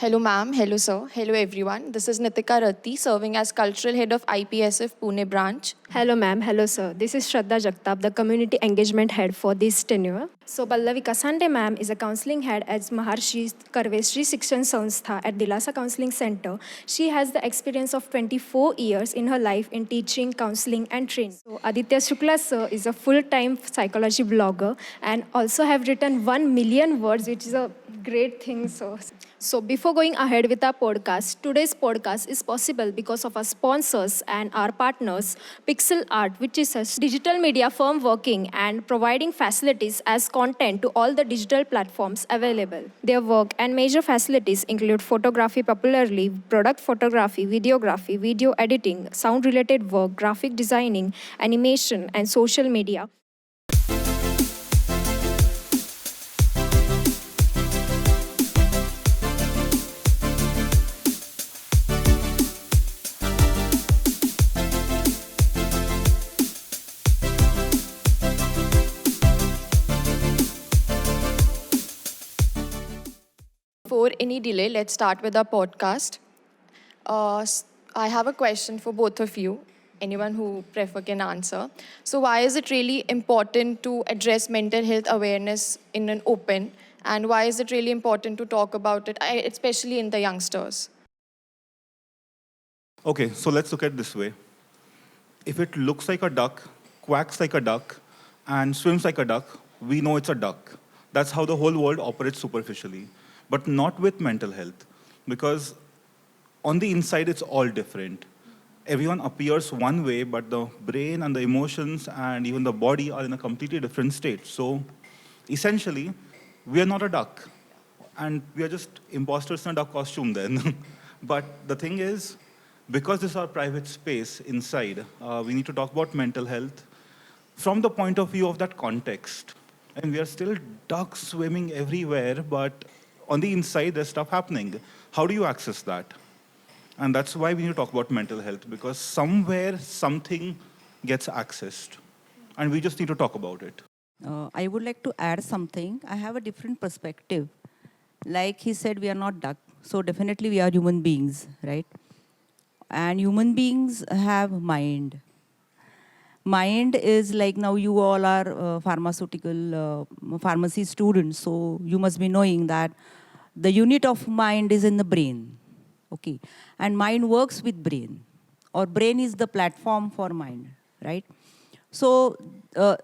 Hello ma'am, hello sir, hello everyone. This is Nitika Ratti, serving as Cultural Head of IPASF Pune branch. Hello ma'am, hello sir. This is Shraddha Jagtap, the Community Engagement Head for this tenure. So Pallavi Kasande ma'am is a counseling head at Maharshi Karve Shikshan Samstha at Dilasa Counseling Center. She has the experience of 24 years in her life in teaching, counseling and training. So Aditya Shukla sir is a full-time psychology blogger and also have written 1 million words, which is a great thing. So before going ahead with our podcast, today's podcast is possible because of our sponsors and our partners, Pixel Art, which is a digital media firm working and providing facilities as content to all the digital platforms available. Their work and major facilities include photography, popularly product photography, videography, video editing, sound-related work, graphic designing, animation, and social media. Before any delay, let's start with our podcast. I have a question for both of you. Anyone who prefer can answer. So why is it really important to address mental health awareness in an open? And why is it really important to talk about it, especially in the youngsters? Okay, so let's look at it this way. If it looks like a duck, quacks like a duck, and swims like a duck, we know it's a duck. That's how the whole world operates superficially. But not with mental health, because on the inside it's all different. Everyone appears one way, but the brain and the emotions and even the body are in a completely different state. So essentially, we are not a duck, and we are just imposters in a duck costume then. But the thing is, because this is our private space inside, we need to talk about mental health from the point of view of that context. And we are still ducks swimming everywhere, but on the inside, there's stuff happening. How do you access that? And that's why we need to talk about mental health, because somewhere something gets accessed, and we just need to talk about it. I would like to add something. I have a different perspective. Like he said, we are not duck, so definitely we are human beings, right? And human beings have mind. Mind is like, now you all are pharmacy students, so you must be knowing that the unit of mind is in the brain, okay? And mind works with brain, or brain is the platform for mind, right? So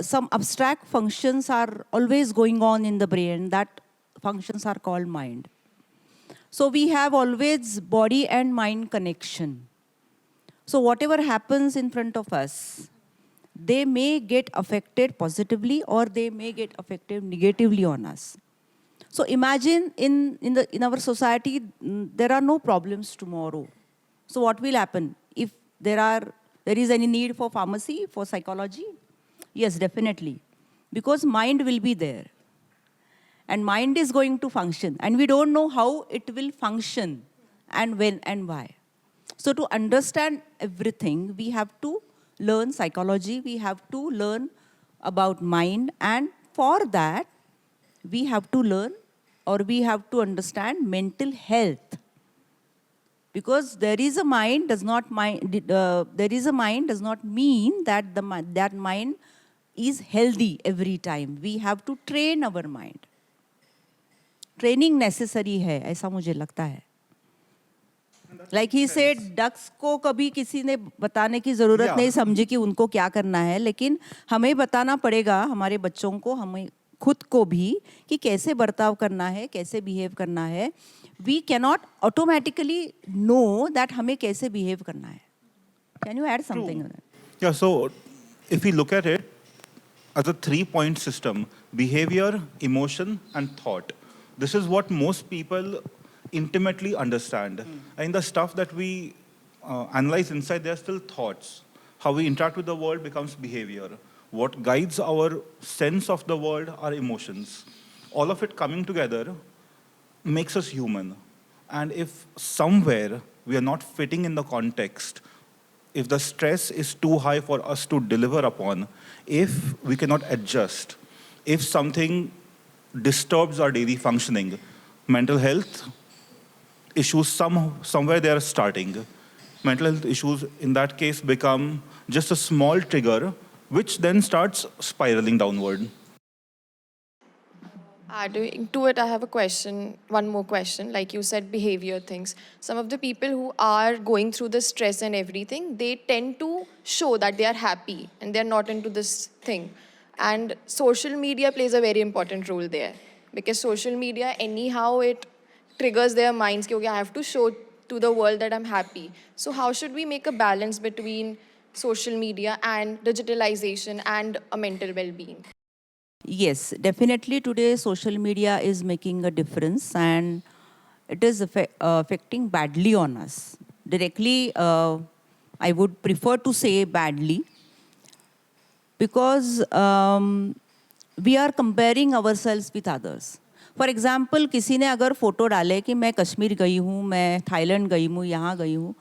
some abstract functions are always going on in the brain. That functions are called mind. So we have always body and mind connection. So whatever happens in front of us, they may get affected positively or they may get affected negatively on us. So imagine in our society, there are no problems tomorrow. So what will happen? If there is any need for pharmacy, for psychology? Yes, definitely. Because mind will be there. And mind is going to function. And we don't know how it will function and when and why. So to understand everything, we have to learn psychology, we have to learn about mind, and for that, we have to learn or we have to understand mental health. Because there is a mind does not mean that that mind is healthy every time. We have to train our mind. Training necessary है, ऐसा मुझे लगता है. Like he said, ducks को कभी किसी ने बताने की ज़रूरत नहीं समझी कि उनको क्या करना है, लेकिन हमें बताना पड़ेगा हमारे बच्चों को, हमें खुद को भी कि कैसे बर्ताव करना है, कैसे behave करना है. We cannot automatically know that हमें कैसे behave करना है. Can you add something on that? Yeah, so if we look at it as a 3-point system, behavior, emotion, and thought. This is what most people intimately understand. And the stuff that we analyze inside, they are still thoughts. How we interact with the world becomes behavior. What guides our sense of the world are emotions. All of it coming together makes us human. And if somewhere we are not fitting in the context, if the stress is too high for us to deliver upon, if we cannot adjust, if something disturbs our daily functioning, mental health issues, somewhere they are starting. Mental health issues in that case become just a small trigger, which then starts spiraling downward. Adding to it, I have a question, one more question. Like you said, behavior things. Some of the people who are going through the stress and everything, they tend to show that they are happy and they're not into this thing. And social media plays a very important role there. Because social media, anyhow, it triggers their minds. Okay, I have to show to the world that I'm happy. So how should we make a balance between social media and digitalization and a mental well-being? Yes, definitely today social media is making a difference and it is affecting badly on us. Directly, I would prefer to say badly because we are comparing ourselves with others. For example, किसी ने अगर photo डाले कि मैं कश्मीर गई हूँ, मैं Thailand गई हूँ, यहाँ गई हूँ,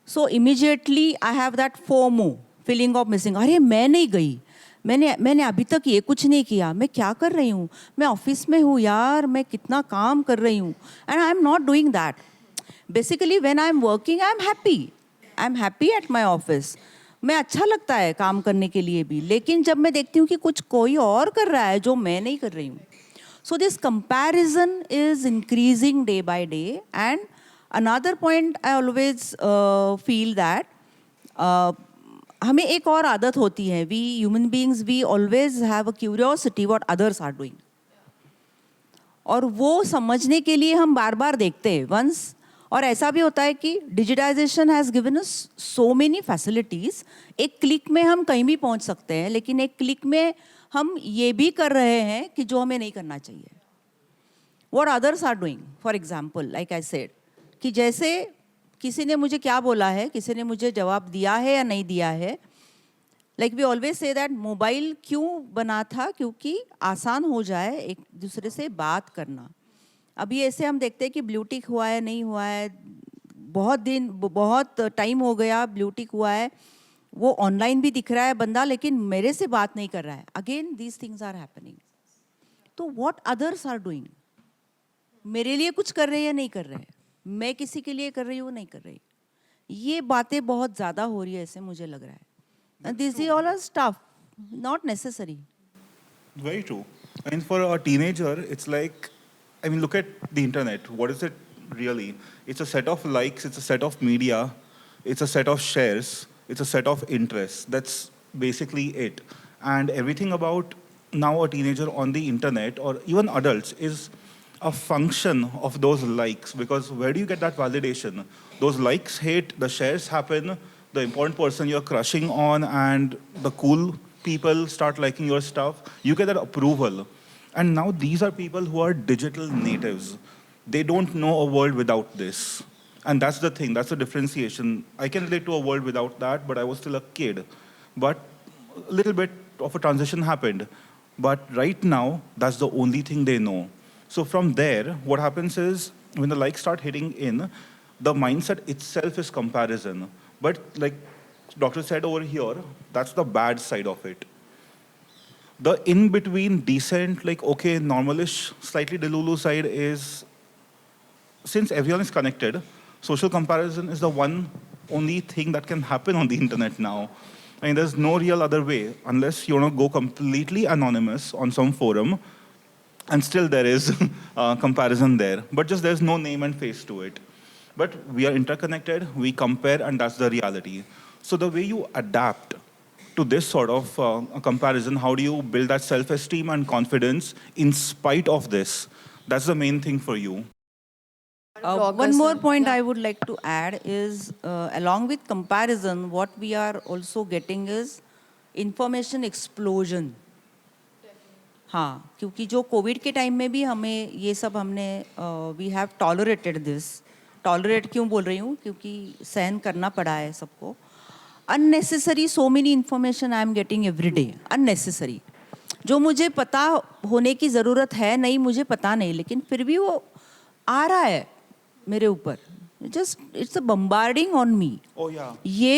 so immediately I have that FOMO, feeling of missing. अरे मैं नहीं गई, मैंने अभी तक ये कुछ नहीं किया, मैं क्या कर रही हूँ, मैं ऑफिस में हूँ यार, मैं कितना काम कर रही हूँ, and I am not doing that. Basically, when I am working, I am happy. I am happy at my office. मैं अच्छा लगता है काम करने के लिए भी, लेकिन जब मैं देखती हूँ कि कुछ कोई और कर रहा है जो मैं नहीं कर रही हूँ, so this comparison is increasing day by day. And another point I always feel that हमें एक और आदत होती है, we human beings, we always have a curiosity what others are doing. और वो समझने के लिए हम बार बार देखते हैं once. और ऐसा भी होता है कि digitization has given us so many facilities. एक क्लिक में हम कहीं भी पहुंच सकते हैं, लेकिन एक क्लिक में हम ये भी कर रहे हैं कि जो हमें नहीं करना चाहिए. What others are doing, for example like I said, कि जैसे किसी ने मुझे क्या बोला है, किसी ने मुझे जवाब दिया है या नहीं दिया है. Like we always say that mobile क्यों बना था, क्योंकि आसान हो जाए एक दूसरे से बात करना. अभी ऐसे हम देखते हैं कि ब्लू टिक हुआ है, नहीं हुआ है, बहुत टाइम हो गया ब्लू टिक हुआ है, वो ऑनलाइन भी दिख रहा है बंदा, लेकिन मेरे से बात नहीं कर रहा है. Again these things are happening. तो व्हाट अदर्स आर डूइंग, मेरे लिए कुछ कर रहे हैं या नहीं कर रहे हैं, मैं किसी के लिए कर रही हूँ नहीं कर रही, ये बातें बहुत ज़्यादा हो रही है ऐसे मुझे लग रहा है. And this is all a stuff, not necessary. Very true. And for a teenager, it's like, I mean, look at the internet. What is it really? It's a set of likes, it's a set of media, it's a set of shares, it's a set of interests. That's basically it. And everything about now a teenager on the internet or even adults is a function of those likes, because where do you get that validation? Those likes hit, the shares happen, the important person you're crushing on and the cool people start liking your stuff, you get that approval. And now these are people who are digital natives. They don't know a world without this. And that's the thing, that's the differentiation. I can relate to a world without that, but I was still a kid. But a little bit of a transition happened. But right now, that's the only thing they know. So from there, what happens is, when the likes start hitting in, the mindset itself is comparison. But like doctor said over here, that's the bad side of it. The in-between, decent, like, okay, normalish, slightly delulu side is, since everyone is connected, social comparison is the one only thing that can happen on the internet now. I mean, there's no real other way, unless you want to go completely anonymous on some forum, and still there is comparison there. But just there's no name and face to it. But we are interconnected, we compare, and that's the reality. So the way you adapt to this sort of a comparison, how do you build that self-esteem and confidence in spite of this? That's the main thing for you. One more point I would like to add is, along with comparison, what we are also getting is information explosion. हाँ, क्योंकि जो Covid के time में भी हमें ये सब हमने we have tolerated this. Tolerate क्यों बोल रही हूँ, क्योंकि सहन करना पड़ा है सबको. Unnecessary so many information I am getting every day, unnecessary, जो मुझे पता होने की ज़रूरत है नहीं, मुझे पता नहीं, लेकिन फिर भी वो आ रहा है मेरे ऊपर. Just it's a bombarding on me. ये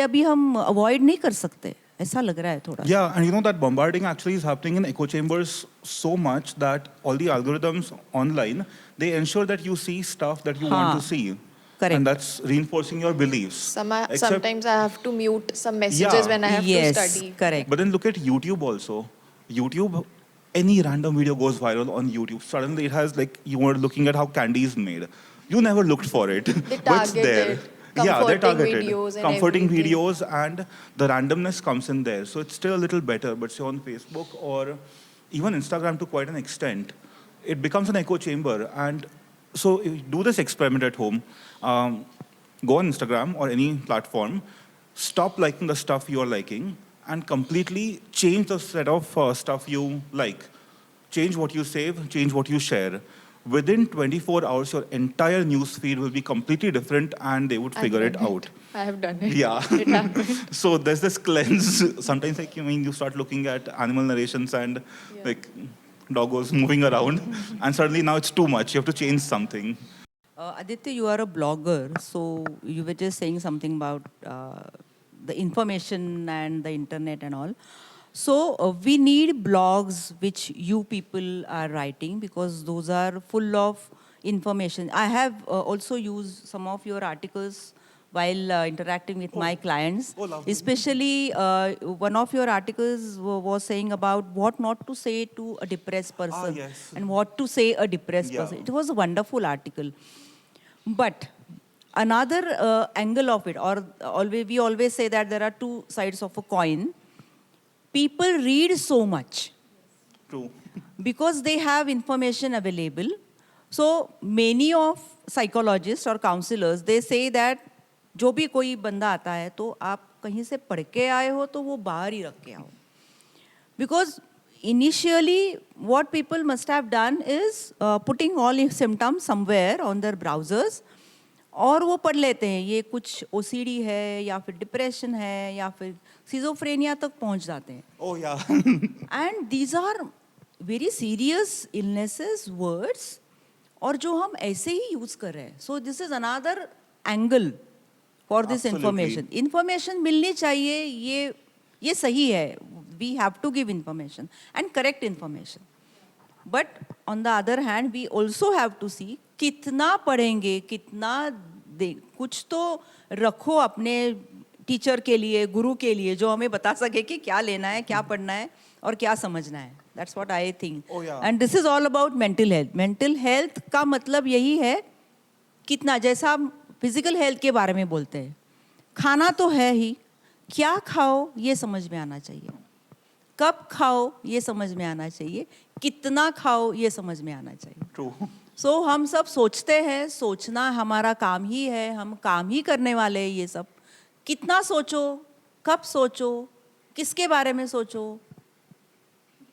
अभी हम अवॉइड नहीं कर सकते ऐसा लग रहा है थोड़ा. Yeah, and you know that bombarding actually is happening in echo chambers so much that all the algorithms online, they ensure that you see stuff that you want to हाँ, see. correct. And that's reinforcing your beliefs. Sometimes I have to mute some messages Yeah. when I have to Yes, study. correct. But then look at YouTube also. YouTube, any random video goes viral on YouTube. Suddenly it has like, you were looking at how candy is made. You never looked for it, They but it's target there. it. Yeah, they're Comforting targeted. videos and Comforting everything. videos, and the randomness comes in there. So it's still a little better, but say on Facebook or even Instagram to quite an extent, it becomes an echo chamber. And so do this experiment at home. Go on Instagram or any platform, stop liking the stuff you're liking, and completely change the set of stuff you like. Change what you save, change what you share. Within 24 hours, your entire news feed will be completely different, and they would figure it out. I have done it. Yeah. It happened. So there's this cleanse. Sometimes, like, you start looking at animal narrations and like doggos moving around, and suddenly now it's too much. You have to change something. Aditya, you are a blogger, so you were just saying something about the information and the internet and all. So we need blogs which you people are writing because those are full of information. I have also used some of your articles while interacting with my clients. Oh, lovely. Especially one of your articles was saying about what not to say to a depressed person yes. and what to say a depressed Yeah. person. It was a wonderful article. But another angle of it, or we always say that there are two sides of a coin. People read so much True. because they have information available. So many of psychologists or counselors, they say that जो भी कोई बंदा आता है तो आप कहीं से पढ़ के आए हो तो वो बाहर ही रख के आओ. Because initially what people must have done is putting all symptoms somewhere on their browsers और वो पढ़ लेते हैं ये कुछ OCD है या फिर डिप्रेशन है या फिर सिजोफ्रेनिया तक पहुंच जाते हैं. Oh, yeah. And these are very serious illnesses, words, और जो हम ऐसे ही यूज कर रहे हैं. So this is another angle for this Absolutely. information. Information मिलनी चाहिए, ये सही है. We have to give information and correct information. But on the other hand, we also have to see कितना पढ़ेंगे, कितना दे, कुछ तो रखो अपने टीचर के लिए, गुरु के लिए, जो हमें बता सके कि क्या लेना है, क्या पढ़ना है और क्या समझना है. That's what I think. Oh, yeah. And this is all about mental health. Mental health का मतलब यही है कितना, जैसा हम फिजिकल हेल्थ के बारे में बोलते हैं, खाना तो है ही, क्या खाओ ये समझ में आना चाहिए, कब खाओ ये समझ में आना चाहिए, कितना खाओ ये समझ में आना चाहिए. True. So हम सब सोचते हैं, सोचना हमारा काम ही है, हम काम ही करने वाले हैं ये सब. कितना सोचो, कब सोचो, किसके बारे में सोचो.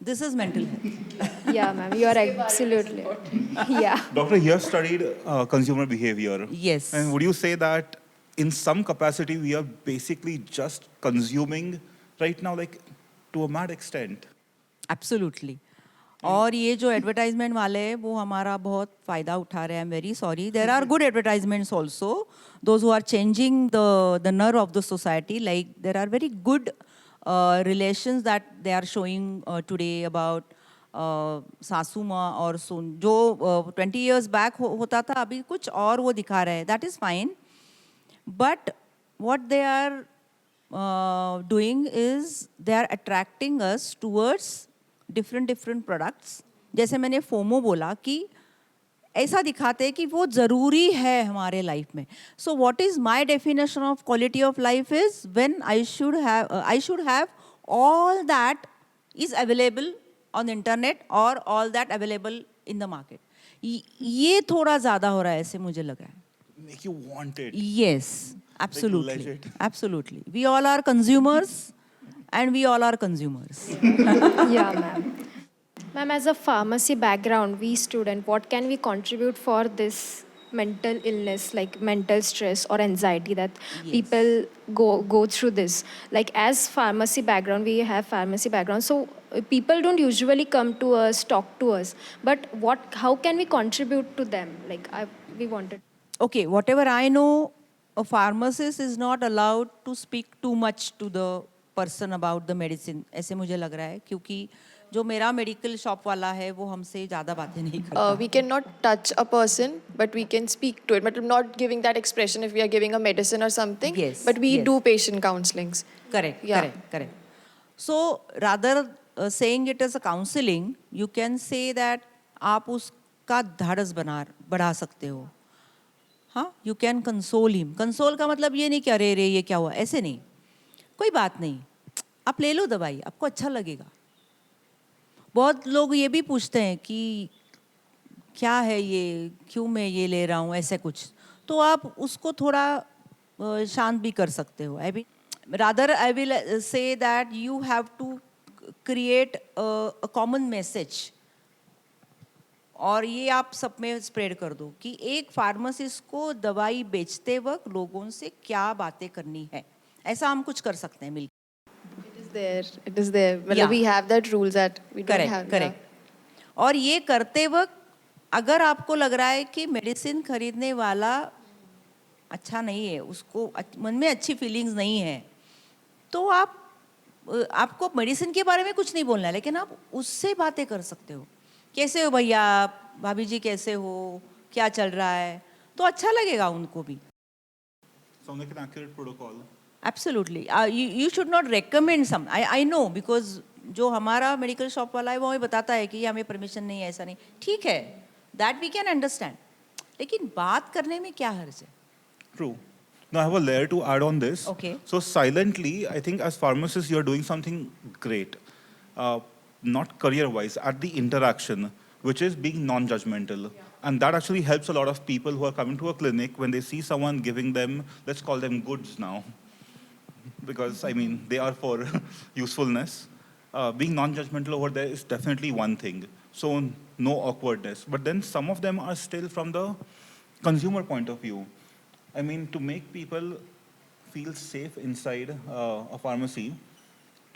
This is mental health. Yeah, ma'am, you are absolutely. Yeah. Doctor, you have studied consumer behavior. Yes. And would you say that in some capacity we are basically just consuming right now, like to a mad extent? Absolutely. और ये जो advertisement वाले हैं वो हमारा बहुत फ़ायदा उठा रहे हैं. I am very sorry. There are good advertisements also, those who are changing the nerve of the society. Like there are very good relations that they are showing today about सासू माँ और सुन, जो 20 years back होता था, अभी कुछ और वो दिखा रहे हैं. That is fine. But what they are doing is they are attracting us towards different products. जैसे मैंने FOMO बोला कि ऐसा दिखाते हैं कि वो ज़रूरी है हमारे लाइफ में. So what is my definition of quality of life is when I should have all that is available on the internet or all that available in the market. ये थोड़ा ज़्यादा हो रहा है ऐसे मुझे लग रहा है. Make you want it. Yes, absolutely. legit. Absolutely. We all are consumers and we all are consumers. Yeah, ma'am. Ma'am, as a pharmacy background, we student, what can we contribute for this mental illness, like mental stress or anxiety that people go through this? Like as pharmacy background, we have pharmacy background, so people don't usually come to us, talk to us. But how can we contribute to them? Like we wanted. Okay, whatever I know, a pharmacist is not allowed to speak too much to the person about the medicine, ऐसे मुझे लग रहा है, क्योंकि जो मेरा medical shop वाला है वो हमसे ज़्यादा बातें नहीं करता. We cannot touch a person, but we can speak to it. But I'm not giving that expression if we are giving a medicine or something. Yes, But we yes. do patient counselings. Correct, Yeah. correct, correct. So rather saying it as a counseling, you can say that आप उसका धाड़स बढ़ा सकते हो. हाँ, you can console him. Console का मतलब ये नहीं कि अरे रे ये क्या हुआ, ऐसे नहीं. कोई बात नहीं, आप ले लो दवाई, आपको अच्छा लगेगा. बहुत लोग ये भी पूछते हैं कि क्या है ये, क्यों मैं ये ले रहा हूँ, ऐसे कुछ. तो आप उसको थोड़ा शांत भी कर सकते हो. Rather I will say that you have to create a common message. और ये आप सब में स्प्रेड कर दो कि एक फार्मासिस्ट को दवाई बेचते वक्त लोगों से क्या बातें करनी है. ऐसा हम कुछ कर सकते हैं मिलकर. It is there. Well, Yeah. we have that rules that we don't have. Correct. और ये करते वक्त अगर आपको लग रहा है कि मेडिसिन खरीदने वाला अच्छा नहीं है, उसको मन में अच्छी फीलिंग्स नहीं है, तो आपको मेडिसिन के बारे में कुछ नहीं बोलना है, लेकिन आप उससे बातें कर सकते हो. कैसे हो भैया, भाभी जी कैसे हो, क्या चल रहा है, तो अच्छा लगेगा उनको भी. Sound like an accurate protocol. Absolutely. You should not recommend some. I know because जो हमारा मेडिकल शॉप वाला है वो हमें बताता है कि हमें परमिशन नहीं है, ऐसा नहीं. ठीक है, that we can understand. लेकिन बात करने में क्या हर्ज है? True. Now I have a layer to add on this. Okay. So silently, I think as pharmacists, you're doing something great. Not career-wise, at the interaction, which is being non-judgmental. Yeah. And that actually helps a lot of people who are coming to a clinic when they see someone giving them, let's call them goods now. Because, I mean, they are for usefulness. Being non-judgmental over there is definitely one thing. So no awkwardness. But then some of them are still from the consumer point of view. I mean, to make people feel safe inside a pharmacy,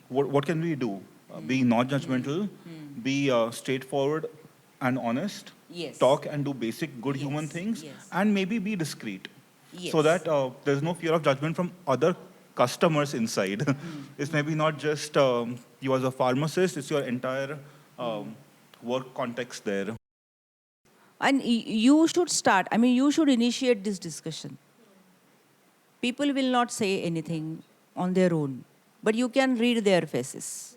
what can we do? Be not judgmental, be straightforward and honest, Yes. talk and do basic good human things, yes. and maybe be discreet. Yes. So that there's no fear of judgment from other customers inside. It's maybe not just you as a pharmacist, it's your entire work context there. And you should start, I mean, you should initiate this discussion. People will not say anything on their own, but you can read their faces.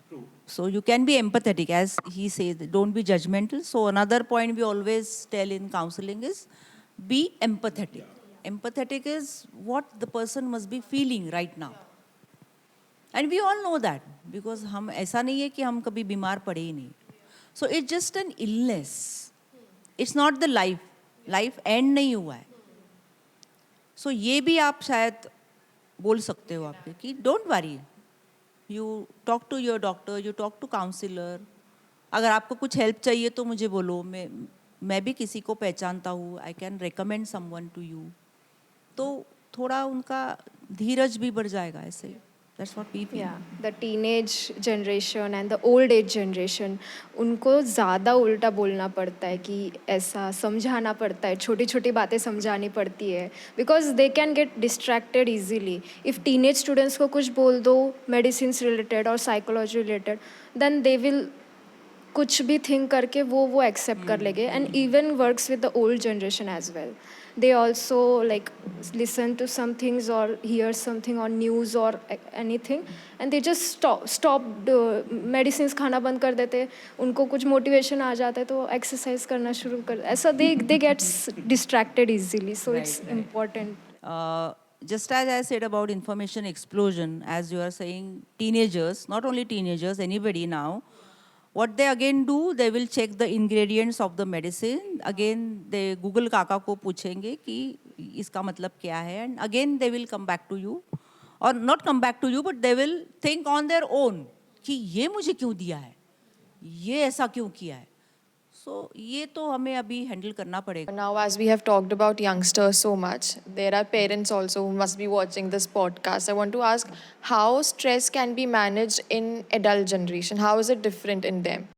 True. So you can be empathetic, as he says, don't be judgmental. So another point we always tell in counseling is be empathetic. Empathetic is what the person must be feeling right now. And we all know that because हम ऐसा नहीं है कि हम कभी बीमार पड़े ही नहीं. So it's just an illness. It's not the life. Life end नहीं हुआ है. So ये भी आप शायद बोल सकते हो आपके कि don't worry. You talk to your doctor, you talk to counselor. अगर आपको कुछ help चाहिए तो मुझे बोलो. मैं भी किसी को पहचानता हूँ. I can recommend someone to you. तो थोड़ा उनका धीरज भी बढ़ जाएगा ऐसे. That's what we feel. Yeah, the teenage generation and the old age generation, उनको ज़्यादा उल्टा बोलना पड़ता है कि ऐसा समझाना पड़ता है, छोटी छोटी बातें समझानी पड़ती है because they can get distracted easily. If teenage students को कुछ बोल दो medicines related और psychology related, then they will कुछ भी think करके वो accept कर लेंगे. And even works with the old generation as well. They also like listen to some things or hear something on news or anything and they just stop medicines खाना बंद कर देते. उनको कुछ motivation आ जाता है तो exercise करना शुरू कर ऐसा they get distracted easily. So it's important. Just as I said about information explosion, as you are saying, teenagers, not only teenagers, anybody now, what they again do, they will check the ingredients of the medicine. Again, they Google काका को पूछेंगे कि इसका मतलब क्या है, and again they will come back to you, or not come back to you, but they will think on their own कि ये मुझे क्यों दिया है, ये ऐसा क्यों किया है. So ये तो हमें अभी handle करना पड़ेगा. Now, as we have talked about youngsters so much, there are parents also who must be watching this podcast. I want to ask how stress can be managed in adult generation. How is it different in them?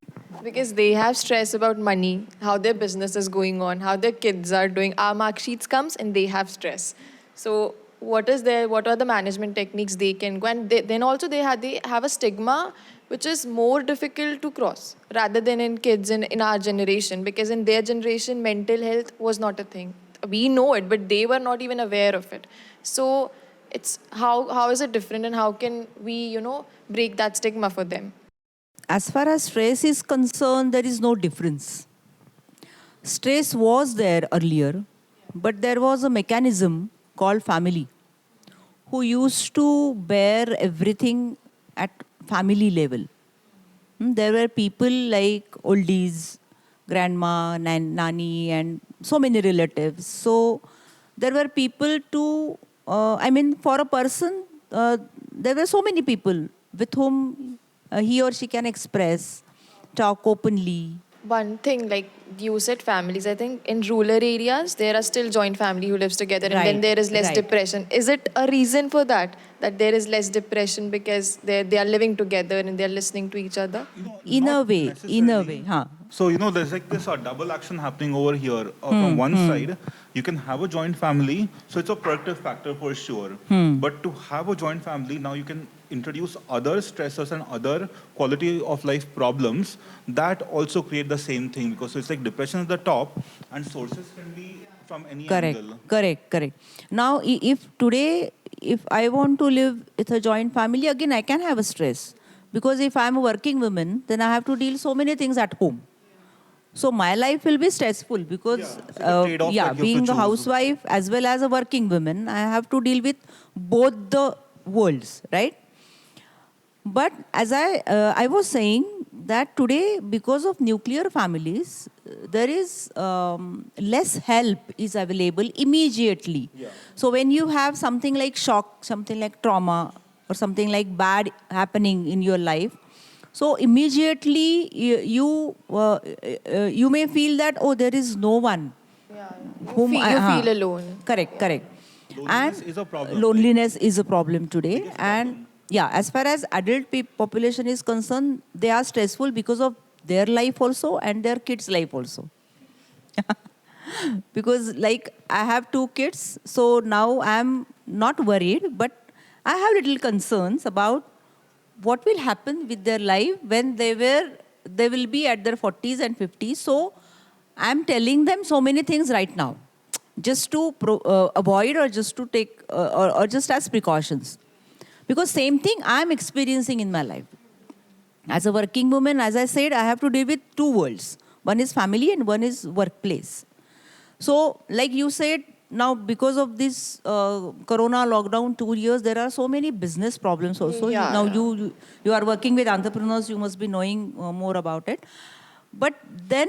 Because they have stress about money, how their business is going on, how their kids are doing. Our mark sheets comes and they have stress. So what are the management techniques they can go, and then also they have a stigma which is more difficult to cross rather than in kids in our generation, because in their generation mental health was not a thing. We know it, but they were not even aware of it. So it's how is it different, and how can we break that stigma for them? As far as stress is concerned, there is no difference. Stress was there earlier, but there was a mechanism called family who used to bear everything at family level. There were people like oldies, grandma, nani, and so many relatives. So there were people to, for a person, there were so many people with whom he or she can express, talk openly. One thing, like you said, families, I think in rural areas there are still joint family who lives together, and then Right, there is less right. depression. Is it a reason for that there is less depression because they are living together and they are listening to each other? In a Not way, in a way, necessarily. huh? So, there's like this double action happening over here. From one side, you can have a joint family, so it's a productive factor for sure. But to have a joint family, now you can introduce other stressors and other quality of life problems that also create the same thing, because it's like depression at the top and sources can be from any Correct, angle. correct. Now, if today, if I want to live with a joint family, again, I can have a stress. Because if I'm a working woman, then I have to deal so many things at home. So my life will be stressful because, Yeah, so the trade-off that you have to being a choose. housewife as well as a working woman, I have to deal with both the worlds, right? But as I was saying that today, because of nuclear families, there is less help is available immediately. Yeah. So when you have something like shock, something like trauma, or something like bad happening in your life, so immediately you may feel that, oh, there is no one Yeah, whom you feel alone. correct. Loneliness And is a problem. loneliness is a problem today. Biggest And problem. yeah, as far as adult population is concerned, they are stressful because of their life also and their kids' life also. Because like I have two kids, so now I'm not worried, but I have little concerns about what will happen with their life when they will be at their 40s and 50s. So I'm telling them so many things right now, just to avoid, or just to take or just as precautions, because same thing I'm experiencing in my life. As a working woman, as I said, I have to deal with two worlds. One is family and one is workplace. So, like you said, now because of this Corona lockdown 2 years, there are so many business problems also. Now Yeah. you are working with entrepreneurs, you must be knowing more about it. But then,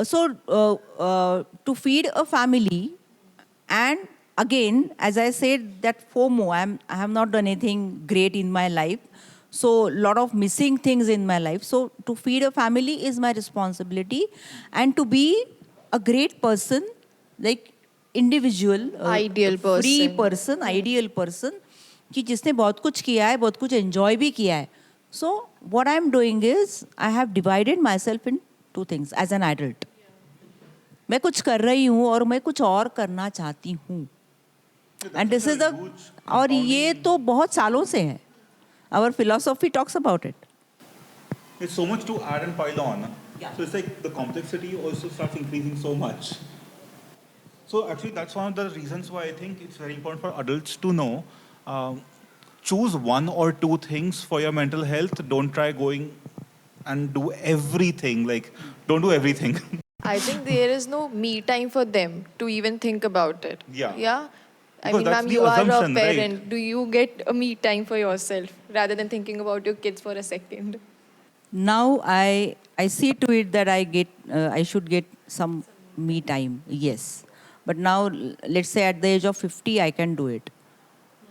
to feed a family, and again, as I said, that FOMO, I have not done anything great in my life. So, lot of missing things in my life. So, to feed a family is my responsibility, and to be a great person, like individual, Ideal free person. person, ideal person, कि जिसने बहुत कुछ किया है, बहुत कुछ enjoy भी किया है. So, what I'm doing is, I have divided myself in two things as an adult. मैं कुछ कर रही हूँ और मैं कुछ और करना चाहती हूँ. And this is the, और ये तो बहुत सालों से है. Our philosophy talks about it. There's so much to add and pile on. Yeah. So it's like the complexity also starts increasing so much. So actually, that's one of the reasons why I think it's very important for adults to know. Choose one or two things for your mental health. Don't try going and do everything. Like, don't do everything. I think there is no me time for them to even think about it. Yeah. Yeah. I Because mean, that's ma'am, the you are a assumption, right? parent. Do you get a me time for yourself rather than thinking about your kids for a second? Now I see to it that I should get some me time, yes. But now, let's say at the age of 50, I can do it.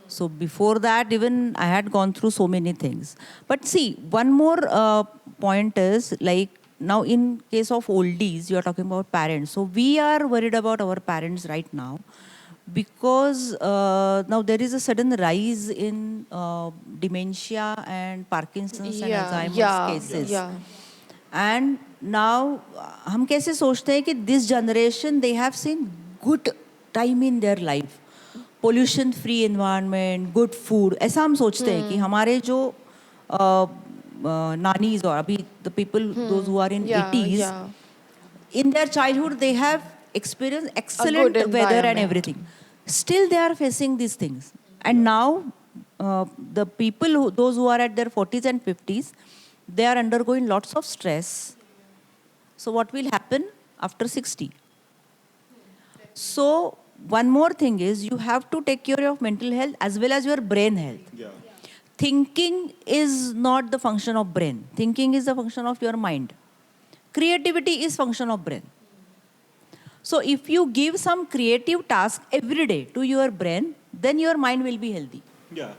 So before that, even I had gone through so many things. But see, one more point is, like, now in case of oldies, you are talking about parents. So we are worried about our parents right now, because now there is a sudden rise in dementia and Parkinson's and Alzheimer's cases. Yeah. And now हम कैसे सोचते हैं कि this generation, they have seen good time in their life. Pollution free environment, good food, ऐसा हम सोचते हैं कि हमारे जो नानीज और अभी the people those who are in Yeah, 80s, yeah. in their childhood they have experienced A good excellent weather and environment. everything. Still they are facing these things. And now the people, those who are at their 40s and 50s, they are undergoing lots of stress. So what will happen after 60? So one more thing is you have to take care of mental health as well as your brain health. Yeah. Thinking is not the function of brain. Thinking is the function of your mind. Creativity is function of brain. So if you give some creative task every day to your brain, then your mind will be healthy. Yeah.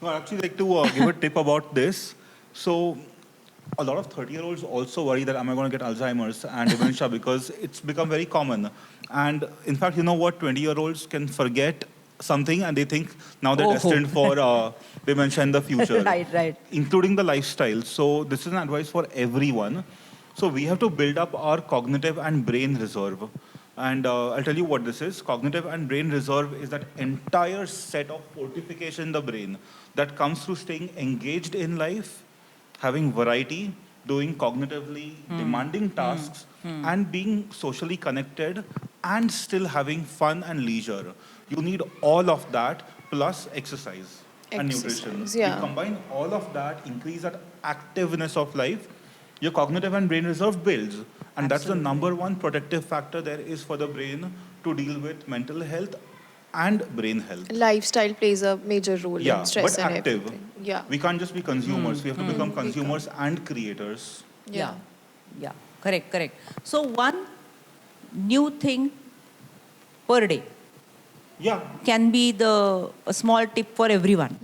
No, I'd actually like to give a tip about this. So a lot of 30-year-olds also worry that am I going to get Alzheimer's and dementia because it's become very common. And in fact, you know what? 20-year-olds can forget something and they think now they're destined for dementia in the future. Right. Including the lifestyle. So this is an advice for everyone. So we have to build up our cognitive and brain reserve. And I'll tell you what this is. Cognitive and brain reserve is that entire set of fortification in the brain that comes through staying engaged in life, having variety, doing cognitively demanding tasks, and being socially connected, and still having fun and leisure. You need all of that plus exercise and nutrition. Exercise, yeah. You combine all of that, increase that activeness of life, your cognitive and brain reserve builds. And that's the number one protective factor there is for the brain to deal with mental health and brain health. Lifestyle plays a major role Yeah, in stress but and active. everything. Yeah. We can't just be consumers. We have to become consumers and creators. Yeah. Yeah. Correct. So one new thing per day Yeah. can be a small tip for everyone.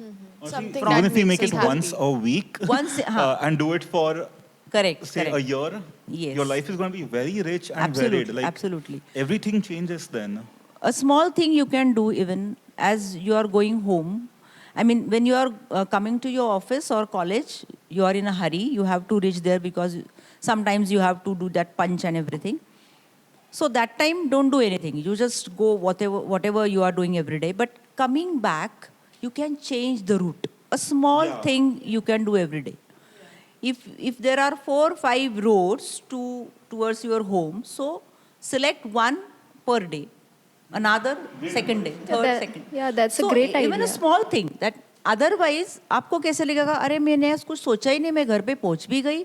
Something Even that if we makes make it us once happy. a week Once, and do it for, Correct. say, a year, Yes. your life is going to be very rich and Absolutely, varied. Like, absolutely. everything changes then. A small thing you can do even as you are going home. I mean, when you are coming to your office or college, you are in a hurry. You have to reach there because sometimes you have to do that punch and everything. So that time, don't do anything. You just go whatever you are doing every day. But coming back, you can change the route. A small Yeah. thing you can do every day. If there are 4-5 roads towards your home, so select one per day, another second day, third second. Yeah, that's a So great even idea. a small thing that otherwise आपको कैसे लगेगा अरे मैंने कुछ सोचा ही नहीं मैं घर पे पहुंच भी गई.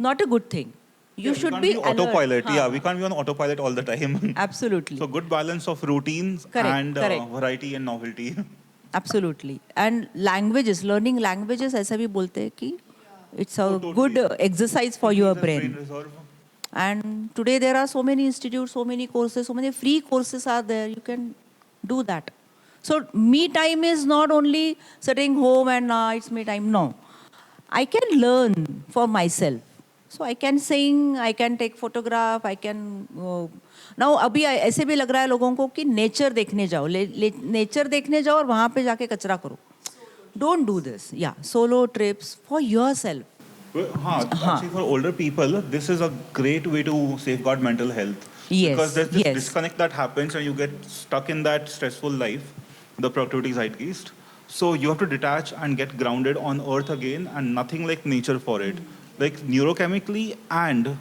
Not a good thing. You We should can't be autopilot. alert. Yeah, we can't be on autopilot all the time. Absolutely. So good balance of routines Correct, and correct. variety and novelty. Absolutely. And languages, learning languages ऐसा भी बोलते हैं कि it's a totally. good exercise for your Increases brain. reserve. And today there are so many institutes, so many courses, so many free courses are there. You can do that. So me time is not only sitting home and it's me time. No. I can learn for myself. So I can sing, I can take photograph, I can... now अभी ऐसे भी लग रहा है लोगों को कि nature देखने जाओ, नेचर देखने जाओ और वहाँ पे जाके कचरा करो. Don't do this. Yeah, solo trips for yourself. Well, actually, for older people, this is a great way to safeguard mental health. Yes, Because there's this yes. disconnect that happens and you get stuck in that stressful life, the productivity zeitgeist. So you have to detach and get grounded on earth again, and nothing like nature for it. Like neurochemically and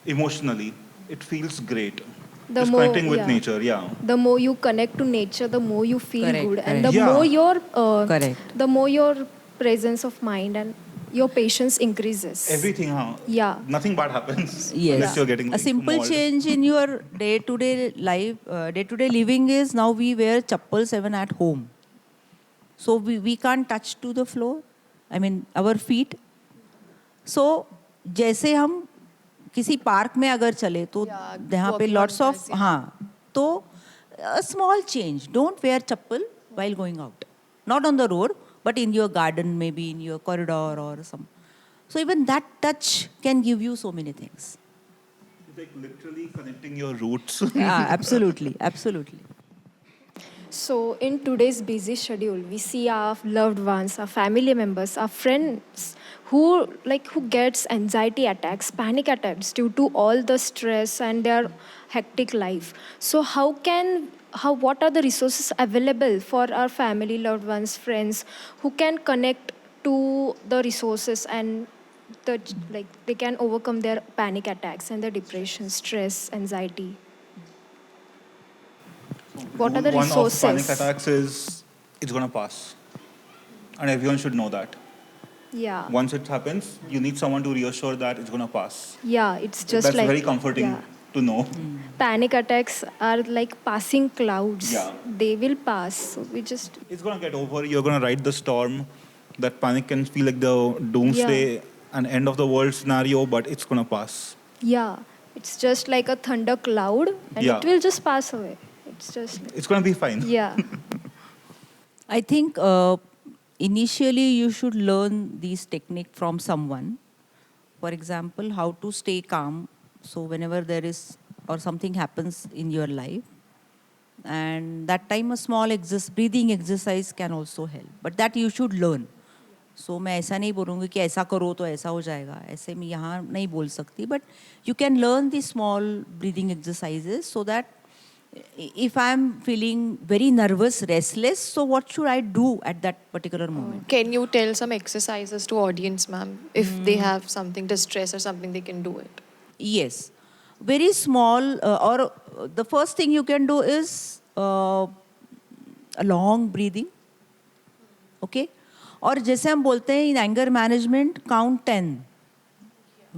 emotionally, it feels great. The Just more- connecting with yeah. nature, yeah. The more you connect to nature, the more you feel Correct, good, and correct. the Yeah. more your Correct. the more your presence of mind and your patience increases. Everything, Yeah. Nothing bad happens Yes. unless you're getting a like, simple mauled. change in your day-to-day life, day-to-day living is now we wear chappals even at home. So we can't touch to the floor. I mean, our feet. So जैसे हम किसी park में अगर चले तो Yeah, यहाँ पे walking lots on of grass, yeah. हाँ तो a small change. Don't wear chappal while going out. Not on the road, but in your garden, maybe in your corridor or some. So even that touch can give you so many things. It's like literally connecting your roots. Absolutely. So, in today's busy schedule, we see our loved ones, our family members, our friends who gets anxiety attacks, panic attacks due to all the stress and their hectic life. So, how can what are the resources available for our family, loved ones, friends who can connect to the resources and they can overcome their panic attacks and their depression, stress, anxiety. What are Rule the one of panic resources? attacks is it's going to pass. And everyone should know that. Yeah. Once it happens, you need someone to reassure that it's going to pass. Yeah, it's just That's like very comforting yeah. to know. Panic attacks are like passing clouds. Yeah. They will pass. So we just It's going to get over. You're going to ride the storm. That panic can feel like the doomsday and end of the world scenario, but it's going to pass. yeah, it's just like a thunder cloud and Yeah. it will just pass away. It's just It's going to be fine. yeah. I think initially you should learn these technique from someone. For example, how to stay calm. So whenever there is or something happens in your life, and that time a small breathing exercise can also help. But that you should learn. So मैं ऐसा नहीं बोलूँगी कि ऐसा करो तो ऐसा हो जाएगा. ऐसे मैं यहाँ नहीं बोल सकती. But you can learn the small breathing exercises so that if I'm feeling very nervous, restless, so what should I do at that particular moment? Can you tell some exercises to audience, ma'am? If they have something distress or something, they can do it. Yes. Very small, the first thing you can do is a long breathing. Okay? और जैसे हम बोलते हैं in anger management, count 10.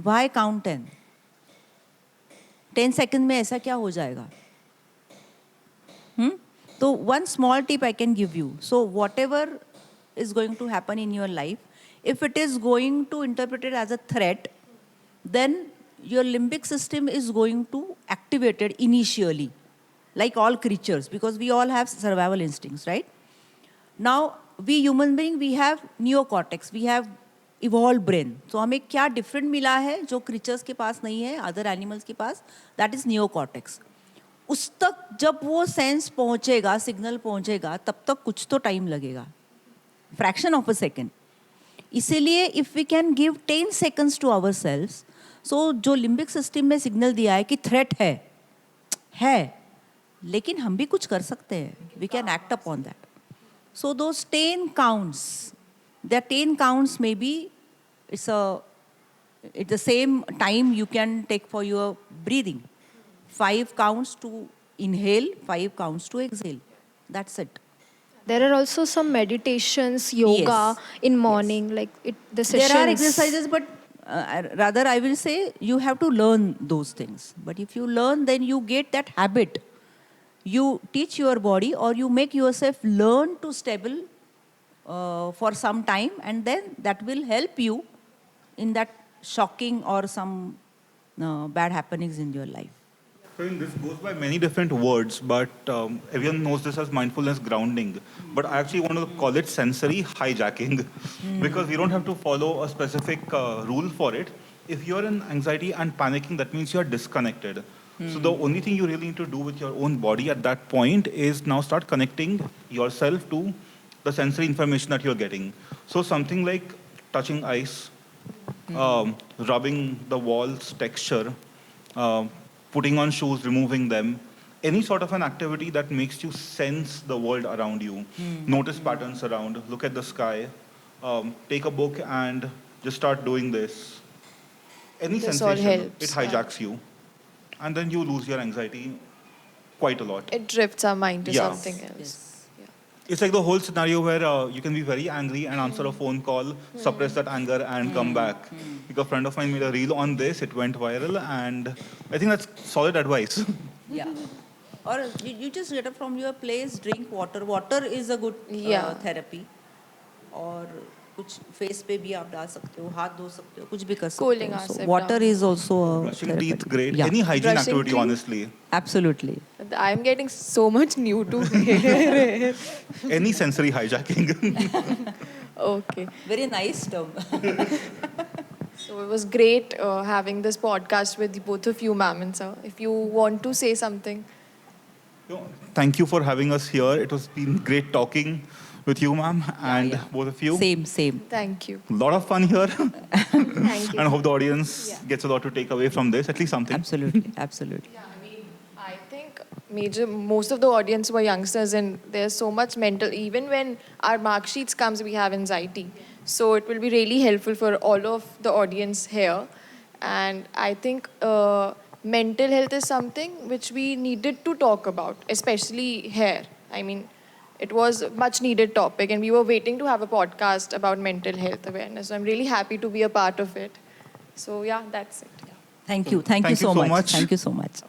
Why count 10? 10 seconds में ऐसा क्या हो जाएगा? So one small tip I can give you. So whatever is going to happen in your life, if it is going to interpret it as a threat, then your limbic system is going to activate it initially, like all creatures, because we all have survival instincts, right? Now, we human being, we have neocortex, we have evolved brain. So हमें क्या different मिला है जो creatures के पास नहीं है, other animals के पास, that is neocortex. उस तक जब वो सेंस पहुंचेगा, सिग्नल पहुंचेगा, तब तक कुछ तो टाइम लगेगा, फ्रैक्शन ऑफ अ सेकेंड. इसीलिए if we can give 10 seconds to ourselves, so जो लिम्बिक सिस्टम में सिग्नल दिया है कि थ्रेट है, लेकिन हम भी कुछ कर सकते हैं, we can act upon that. So those 10 counts, the 10 counts may be it's the same time you can take for your breathing. 5 counts to inhale, 5 counts to exhale. That's it. There are also some meditations, yoga in morning, like the sessions. There are exercises, but rather I will say you have to learn those things. But if you learn, then you get that habit. You teach your body or you make yourself learn to stable for some time, and then that will help you in that shocking or some bad happenings in your life. I mean, this goes by many different words, but everyone knows this as mindfulness grounding. But I actually want to call it sensory hijacking because you don't have to follow a specific rule for it. If you're in anxiety and panicking, that means you're disconnected. So the only thing you really need to do with your own body at that point is now start connecting yourself to the sensory information that you're getting. So something like touching ice, rubbing the walls texture, putting on shoes, removing them, any sort of an activity that makes you sense the world around you, notice patterns around, look at the sky, take a book and just start doing this. Any This all sensation, helps, it hijacks you. And then you lose your anxiety quite a lot. It drifts our mind to Yeah. something else. Yes. Yeah. It's like the whole scenario where you can be very angry and answer a phone call, suppress that anger and come back. Because a friend of mine made a reel on this, it went viral, and I think that's solid advice. Yeah. Or you just get up from your place, drink water. Water is a good therapy. और कुछ face पे भी आप डाल सकते हो, हाथ धो सकते हो, कुछ भी कर सकते Cooling हो. So ourselves water down. is also a Brushing therapy. teeth, great. Yeah. Any hygiene Brushing activity, teeth? honestly. Absolutely. I'm getting so much new to hear. Any sensory hijacking. Okay. Very nice term. So it was great having this podcast with both of you, ma'am and sir. If you want to say something. Thank you for having us here. It was been great talking with you, ma'am, and both of you. Same. Thank you. A lot of fun here. Thank you. And I hope the audience gets a lot to take away from this, at least something. Absolutely. Yeah, I mean, I think most of the audience were youngsters, and there's so much mental, even when our mark sheets comes, we have anxiety. So it will be really helpful for all of the audience here. And I think mental health is something which we needed to talk about, especially here. I mean, it was a much needed topic, and we were waiting to have a podcast about mental health awareness. So I'm really happy to be a part of it. So yeah, that's it. Thank you. Thank you so much. Thank you so much.